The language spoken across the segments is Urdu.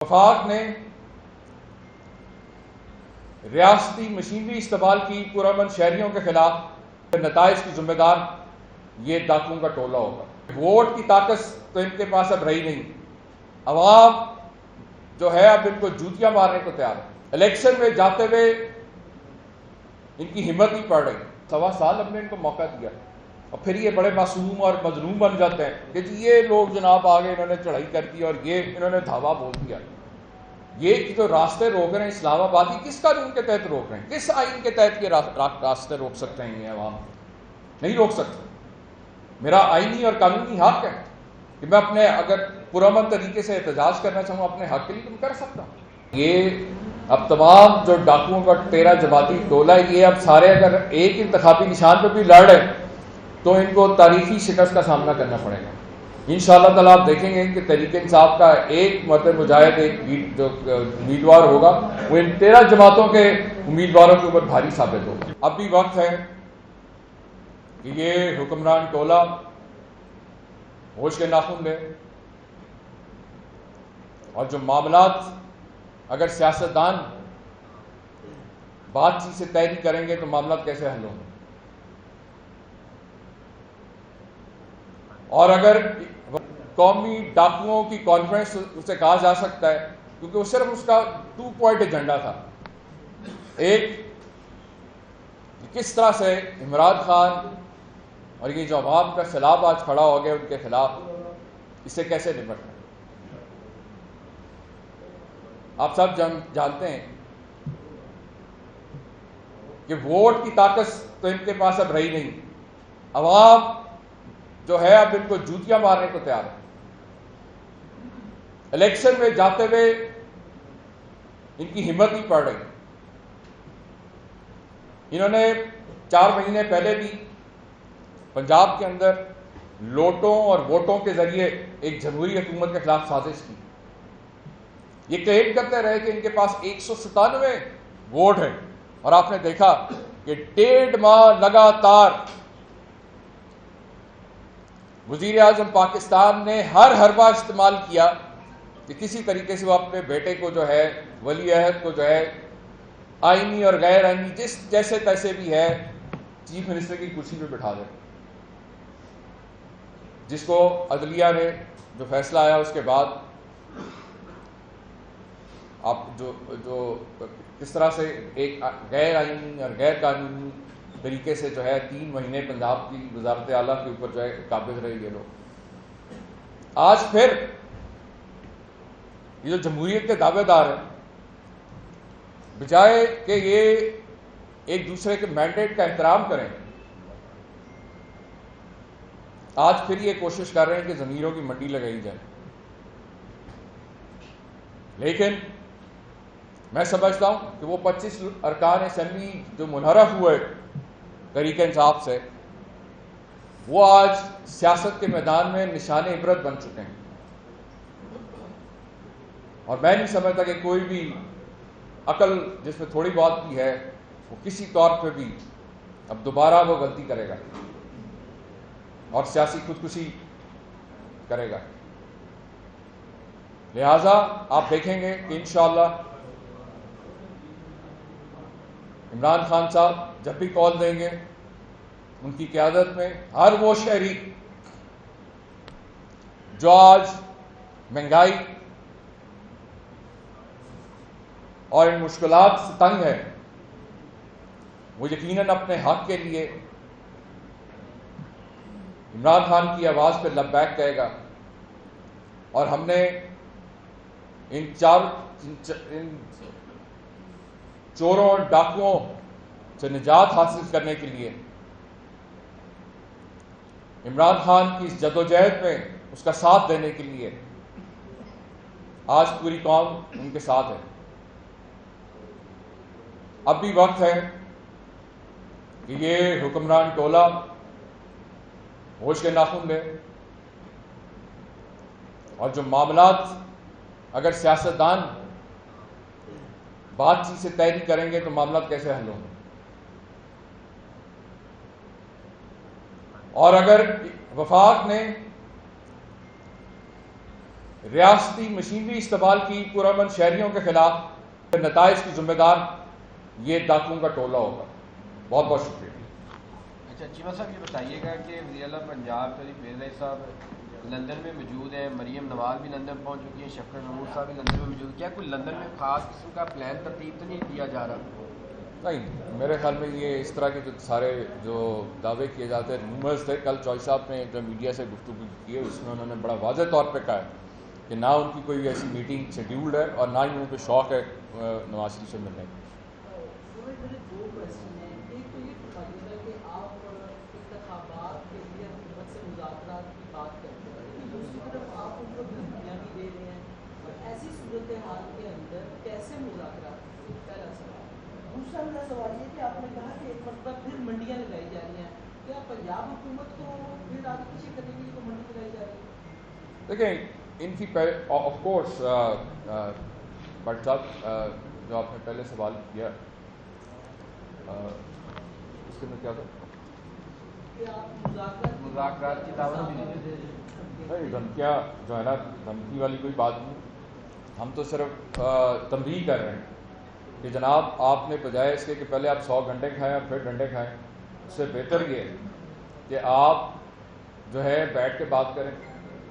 وفاق نے ریاستی مشینری استعمال کی پرامن شہریوں کے خلاف، نتائج کی ذمہ دار یہ ڈاکوؤں کا ٹولہ ہوگا۔ ووٹ کی طاقت تو ان کے پاس اب رہی نہیں، عوام جو ہے اب ان کو جوتیاں مارنے کو تیار ہے۔ الیکشن میں جاتے ہوئے ان کی ہمت نہیں پڑ رہی۔ 1.25 سال ہم نے ان کو موقع دیا اور پھر یہ بڑے معصوم اور مظلوم بن جاتے ہیں کہ جی یہ لوگ جناب آگے انہوں نے چڑھائی کر دی اور یہ انہوں نے دھاوا بول دیا۔ یہ جو راستے روک رہے ہیں اسلام آباد کی، کس قانون کے تحت روک رہے ہیں؟ کس آئین کے تحت یہ راستے روک سکتے ہیں؟ یہ عوام نہیں روک سکتے۔ میرا آئینی اور قانونی حق ہے کہ میں اپنے اگر پرامن طریقے سے احتجاج کرنا چاہوں اپنے حق کے لیے تو میں کر سکتا ہوں۔ یہ اب تمام جو ڈاکوؤں کا 13 جماعتی ٹولہ ہے، یہ اب سارے اگر ایک انتخابی نشان پہ بھی لڑ رہے تو ان کو تاریخی شکست کا سامنا کرنا پڑے گا۔ انشاءاللہ تعالیٰ آپ دیکھیں گے کہ تحریک انصاف کا ایک مرد مجاہد ایک جو امیدوار ہوگا وہ ان 13 جماعتوں کے امیدواروں کے اوپر بھاری ثابت ہوگا۔ اب بھی وقت ہے کہ یہ حکمران ٹولہ ہوش کے ناخن لے اور جو معاملات اگر سیاستدان بات چیت سے طے نہیں کریں گے تو معاملات کیسے حل ہوں گے؟ اور اگر قومی ڈاکوؤں کی کانفرنس اسے کہا جا سکتا ہے کیونکہ وہ صرف اس کا 2 پوائنٹ ایجنڈا تھا۔ ایک، کس طرح سے عمران خان اور یہ جو عوام کا سیلاب آج کھڑا ہو گیا ان کے خلاف، اس سے کیسے نمٹنا۔ آپ سب جانتے ہیں کہ ووٹ کی طاقت تو ان کے پاس اب رہی نہیں، عوام جو ہے اب ان کو جوتیاں مارنے کو تیار ہے۔ الیکشن میں جاتے ہوئے ان کی ہمت نہیں پڑ رہی۔ انہوں نے 4 مہینے پہلے بھی پنجاب کے اندر لوٹوں اور ووٹوں کے ذریعے ایک جمہوری حکومت کے خلاف سازش کی۔ یہ کلیم کرتے رہے کہ ان کے پاس 197 ووٹ ہیں اور آپ نے دیکھا کہ 1.5 ماہ لگاتار وزیر اعظم پاکستان نے ہر حربہ استعمال کیا کہ کسی طریقے سے وہ اپنے بیٹے کو جو ہے ولی عہد کو جو ہے آئینی اور غیر آئینی جیسے تیسے بھی ہے چیف منسٹر کی کرسی پہ بٹھا دے، جس کو عدلیہ نے جو فیصلہ آیا اس کے بعد آپ جو کس طرح سے ایک غیر آئینی اور غیر قانونی طریقے سے جو ہے 3 مہینے پنجاب کی وزارت اعلیٰ کے اوپر جو ہے قابض رہے یہ لوگ، آج پھر یہ جو جمہوریت کے دعوے دار ہیں، بجائے کہ یہ ایک دوسرے کے مینڈیٹ کا احترام کریں، آج پھر یہ کوشش کر رہے ہیں کہ ضمیروں کی منڈی لگائی جائے۔ لیکن میں سمجھتا ہوں کہ وہ 25 ارکان اسمبلی جو منحرف ہوئے تحریک انصاف سے، وہ آج سیاست کے میدان میں نشان عبرت بن چکے ہیں، اور میں نہیں سمجھتا کہ کوئی بھی عقل جس میں تھوڑی بات کی ہے وہ کسی طور پہ بھی اب دوبارہ وہ غلطی کرے گا اور سیاسی خودکشی کرے گا۔ لہٰذا آپ دیکھیں گے کہ انشاءاللہ عمران خان صاحب جب بھی کال دیں گے ان کی قیادت میں ہر وہ شہری جو آج مہنگائی اور ان مشکلات سے تنگ ہے، وہ یقیناً اپنے حق کے لیے عمران خان کی آواز پہ لبیک کہے گا، اور ہم نے ان چوروں اور ڈاکوؤں سے نجات حاصل کرنے کے لیے عمران خان کی اس جدوجہد میں اس کا ساتھ دینے کے لیے آج پوری قوم ان کے ساتھ ہے۔ اب بھی وقت ہے کہ یہ حکمران ٹولہ ہوش کے ناخن لے اور جو معاملات اگر سیاستدان بات چیت سے طے نہیں کریں گے تو معاملات کیسے حل ہوں گے؟ اور اگر وفاق نے ریاستی مشینری استعمال کی پرامن شہریوں کے خلاف نتائج کی ذمہ دار یہ ڈاکوؤں کا ٹولہ ہوگا. بہت بہت شکریہ. اچھا چیمہ صاحب یہ بتائیے گا کہ وزیر اعلیٰ پنجاب طریق میرزائی صاحب لندن میں موجود ہیں، مریم نواز بھی لندن پہنچ چکی ہیں، شفقت محمود صاحب بھی لندن میں موجود. کیا کوئی لندن میں خاص قسم کا پلان ترتیب تو نہیں کیا جا رہا؟ نہیں، میرے خیال میں یہ اس طرح کے جو سارے جو دعوے کیے جاتے ہیں رومرز تھے. کل چوئی صاحب نے جو میڈیا سے گفتگو کی ہے اس میں انہوں نے بڑا واضح طور پہ کہا ہے کہ نہ ان کی کوئی ایسی میٹنگ شیڈیولڈ ہے اور نہ ہی ان کو شوق ہے نواز شریف سے ملنے کا. دوسرا میرا سوال یہ کہ آپ نے کہا کہ ایک مرتبہ پھر منڈیاں لگائی جا رہی ہیں، کیا پنجاب حکومت کو پھر آگے پیچھے کرنے کے لیے تو منڈی لگائی جا رہی ہے؟ دیکھیں ان کی آف کورس بٹ صاحب جو آپ نے پہلے سوال کیا اس کے میں کیا تھا کہ آپ مذاکرات کی دعوت بھی نہیں. دھمکیاں جو ہے نا، دھمکی والی کوئی بات نہیں. ہم تو صرف تنبیہ کر رہے ہیں کہ جناب آپ نے بجائے اس کے کہ پہلے آپ 100 گھنٹے کھائیں اور پھر ڈنڈے کھائیں، اس سے بہتر یہ ہے کہ آپ جو ہے بیٹھ کے بات کریں.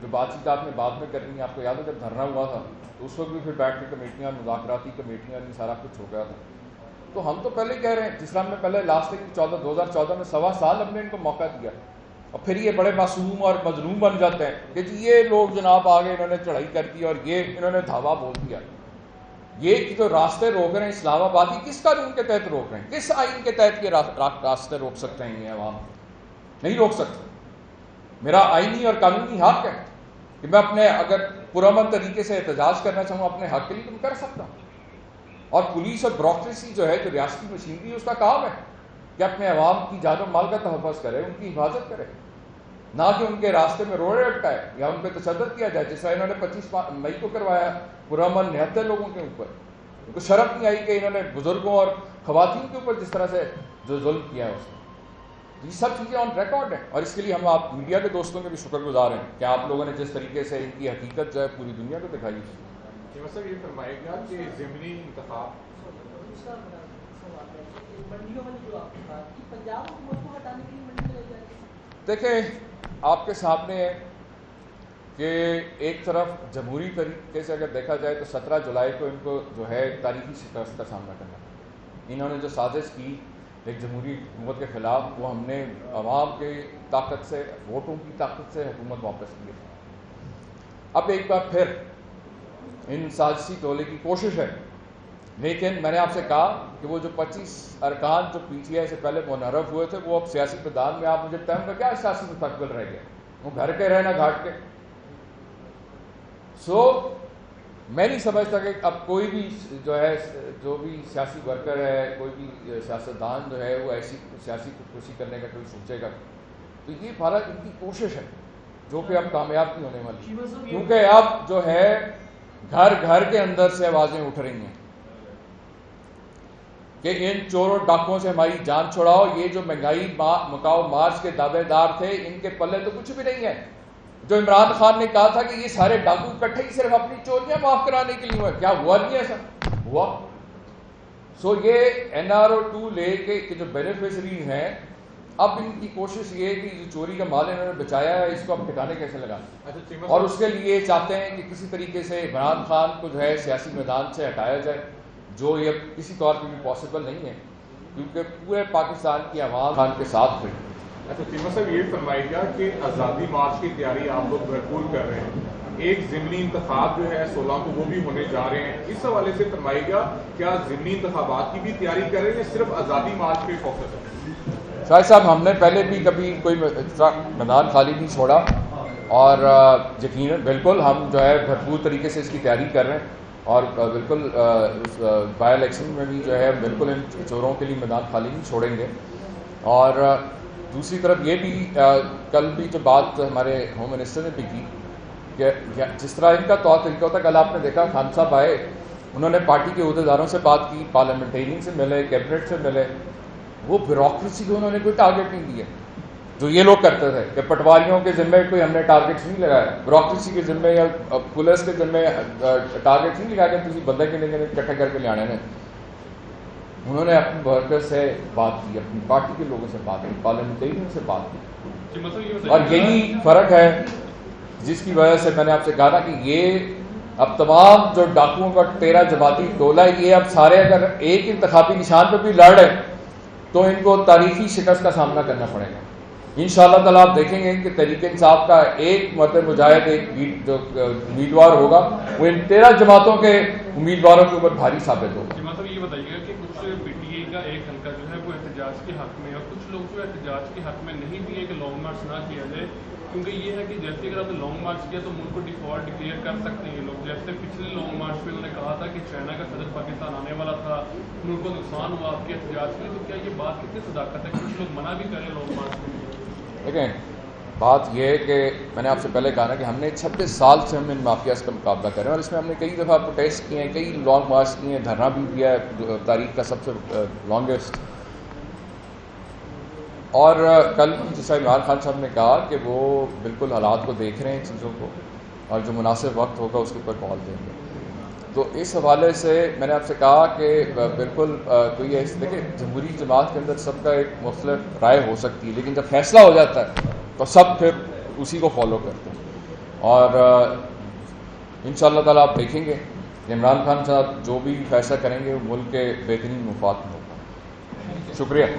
جو بات چیت آپ نے بعد میں کرنی ہے، آپ کو یاد ہے جب دھرنا ہوا تھا تو اس وقت بھی پھر بیٹھ کے کمیٹیاں، مذاکراتی کمیٹیاں، یہ سارا کچھ ہو گیا تھا. تو ہم تو پہلے کہہ رہے ہیں، جس طرح ہم نے پہلے لاسٹ 2014 میں 1.25 سال ہم نے ان کو موقع دیا اور پھر یہ بڑے معصوم اور مظلوم بن جاتے ہیں کہ جی یہ لوگ جناب آگے انہوں نے چڑھائی کر دی اور یہ انہوں نے دھاوا بول دیا. یہ جو راستے روک رہے ہیں اسلام آباد کی، کس قانون کے تحت روک رہے ہیں؟ کس آئین کے تحت یہ راستے روک سکتے ہیں؟ یہ عوام نہیں روک سکتے. میرا آئینی اور قانونی حق ہے کہ میں اپنے اگر پرامن طریقے سے احتجاج کرنا چاہوں اپنے حق کے لیے تو میں کر سکتا ہوں. اور پولیس اور بیوروکریسی جو ہے، جو ریاستی مشینری ہے، اس کا کام ہے کہ اپنے عوام کی جان و مال کا تحفظ کرے، ان کی حفاظت کرے، نہ کہ ان کے راستے میں روڑے اٹکائے یا ان پہ تشدد کیا جائے، جس طرح انہوں نے 25 مئی کو کروایا پرامن 79 لوگوں کے اوپر. ان کو شرم نہیں آئی کہ انہوں نے بزرگوں اور خواتین کے اوپر جس طرح سے جو ظلم کیا ہے اس نے. یہ سب چیزیں آن ریکارڈ ہیں اور اس کے لیے ہم آپ میڈیا کے دوستوں کے بھی شکر گزار ہیں کہ آپ لوگوں نے جس طریقے سے ان کی حقیقت جو ہے پوری دنیا کو دکھائی. صاحب یہ فرمائے گا کہ ضمنی انتخاب منڈیوں میں جو آپ نے بات کی، پنجاب حکومت کو ہٹانے کے لیے منڈی لگائی جا رہی ہے. دیکھیں آپ کے سامنے ہے کہ ایک طرف جمہوری طریقے سے اگر دیکھا جائے تو 17 جولائی کو ان کو جو ہے تاریخی شکست کا سامنا کرنا. انہوں نے جو سازش کی ایک جمہوری حکومت کے خلاف، وہ ہم نے عوام کی طاقت سے، ووٹوں کی طاقت سے حکومت واپس کی. اب ایک بار پھر ان سازشی ٹولے کی کوشش ہے، لیکن میں نے آپ سے کہا کہ وہ جو 25 ارکان جو پی ٹی آئی سے پہلے منحرف ہوئے تھے، وہ اب سیاسی میدان میں آپ مجھے ٹائم کا کیا سیاسی مستقبل رہ گیا؟ وہ گھر کے رہنا گھاٹ کے. میں نہیں سمجھتا کہ اب کوئی بھی جو ہے، جو بھی سیاسی ورکر ہے، کوئی بھی سیاستدان جو ہے وہ ایسی سیاسی خودکشی کرنے کا کوئی سوچے گا. تو یہ بھارت ان کی کوشش ہے جو کہ اب کامیاب نہیں ہونے والی، کیونکہ اب جو ہے گھر گھر کے اندر سے آوازیں اٹھ رہی ہیں کہ ان چوروں ڈاکوؤں سے ہماری جان چھڑاؤ. یہ جو مہنگائی مکاؤ مارچ کے دعوے دار تھے، ان کے پلے تو کچھ بھی نہیں ہے. جو عمران خان نے کہا تھا کہ یہ سارے ڈاکو اکٹھے ہی صرف اپنی چوریاں معاف کرانے کے لیے ہوئے، کیا ہوا نہیں ایسا؟ ہوا. یہ NRO2 لے کے جو بینیفیشری ہیں، اب ان کی کوشش یہ ہے کہ جو چوری کا مال انہوں نے بچایا ہے اس کو اب ٹھکانے کیسے لگانا، اور اس کے لیے چاہتے ہیں کہ کسی طریقے سے عمران خان کو جو ہے سیاسی میدان سے ہٹایا جائے، جو یہ کسی طور پہ بھی پاسبل نہیں ہے کیونکہ پورے پاکستان کی عوام خان کے ساتھ کھڑی. اچھا چیمہ صاحب یہ فرمائے گا کہ آزادی مارچ کی تیاری آپ لوگ بھرپور کر رہے ہیں، ایک ضمنی انتخاب جو ہے 16 کو وہ بھی ہونے جا رہے ہیں، اس حوالے سے فرمائے گا کیا ضمنی انتخابات کی بھی تیاری کر رہے ہیں یا صرف آزادی مارچ پہ فوکس ہے؟ شاہد صاحب ہم نے پہلے بھی کبھی کوئی میدان خالی نہیں چھوڑا اور یقیناً بالکل ہم جو ہے بھرپور طریقے سے اس کی تیاری کر رہے ہیں اور بالکل بائی الیکشن میں بھی جو ہے بالکل ان چوروں کے لیے میدان خالی نہیں چھوڑیں گے. اور دوسری طرف یہ بھی کل بھی جو بات ہمارے ہوم منسٹر نے بھی کی کہ جس طرح ان کا طور طریقہ ہوتا ہے، کل آپ نے دیکھا خان صاحب آئے، انہوں نے پارٹی کے عہدیداروں سے بات کی، پارلیمنٹیرین سے ملے، کیبنٹ سے ملے، وہ بیوروکریسی کو انہوں نے کوئی ٹارگیٹ نہیں دیا. جو یہ لوگ کرتے تھے کہ پٹواریوں کے ذمے کوئی ہم نے ٹارگیٹس نہیں لگایا، بیوروکریسی کے ذمے یا پولیس کے ذمے ٹارگیٹس نہیں لگا کہ تسی بندے کے لیے اکٹھے کر کے لے آنے نے. انہوں نے اپنی ورکر سے بات کی، اپنی پارٹی کے لوگوں سے بات کی، پارلیمنٹیرین سے بات کی، اور یہی فرق ہے جس کی وجہ سے میں نے آپ سے کہا کہ یہ اب تمام جو ڈاکوؤں کا 13 جماعتی ٹولہ ہے، یہ اب سارے اگر ایک انتخابی نشان پہ بھی لڑ رہے تو ان کو تاریخی شکست کا سامنا کرنا پڑے گا. انشاءاللہ تعالیٰ آپ دیکھیں گے کہ تحریک انصاف کا ایک مرد مجاہد، ایک جو امیدوار ہوگا وہ ان 13 جماعتوں کے امیدواروں کے اوپر بھاری ثابت ہوگا. صاحب یہ بتائیے گا کہ کچھ پی ٹی آئی کا ایک حلقہ جو ہے وہ احتجاج کے حق میں، اور کچھ لوگ جو احتجاج کے حق میں نہیں بھی ہے کہ لانگ مارچ نہ کیا جائے، کیونکہ یہ ہے کہ جیسے اگر آپ نے لانگ مارچ کیا تو ملک کو ڈیفالٹ ڈکلیئر کر سکتے ہیں یہ لوگ. جیسے پچھلے لانگ مارچ میں انہوں نے کہا تھا کہ چائنا کا صدر پاکستان آنے والا تھا، ملک کو نقصان ہوا آپ کے احتجاج کے لیے، تو کیا یہ بات کتنی صداقت ہے؟ کچھ لوگ منع بھی کریں لانگ مارچ میں. دیکھیں بات یہ ہے کہ میں نے آپ سے پہلے کہا نا کہ ہم نے 26 سال سے ہم ان مافیاز کا مقابلہ کر رہے ہیں، اور اس میں ہم نے کئی دفعہ پروٹیسٹ کیے ہیں، کئی لانگ مارچ کیے ہیں، دھرنا بھی کیا ہے تاریخ کا سب سے لانگسٹ. اور کل جیسا عمران خان صاحب نے کہا کہ وہ بالکل حالات کو دیکھ رہے ہیں چیزوں کو، اور جو مناسب وقت ہوگا اس کے اوپر کال دیں گے. تو اس حوالے سے میں نے آپ سے کہا کہ بالکل کوئی ایسے دیکھیں جمہوری جماعت کے اندر سب کا ایک مختلف رائے ہو سکتی ہے، لیکن جب فیصلہ ہو جاتا ہے تو سب پھر اسی کو فالو کرتے ہیں. اور انشاءاللہ تعالیٰ آپ دیکھیں گے کہ عمران خان صاحب جو بھی فیصلہ کریں گے وہ ملک کے بہترین مفاد میں ہوگا. شکریہ.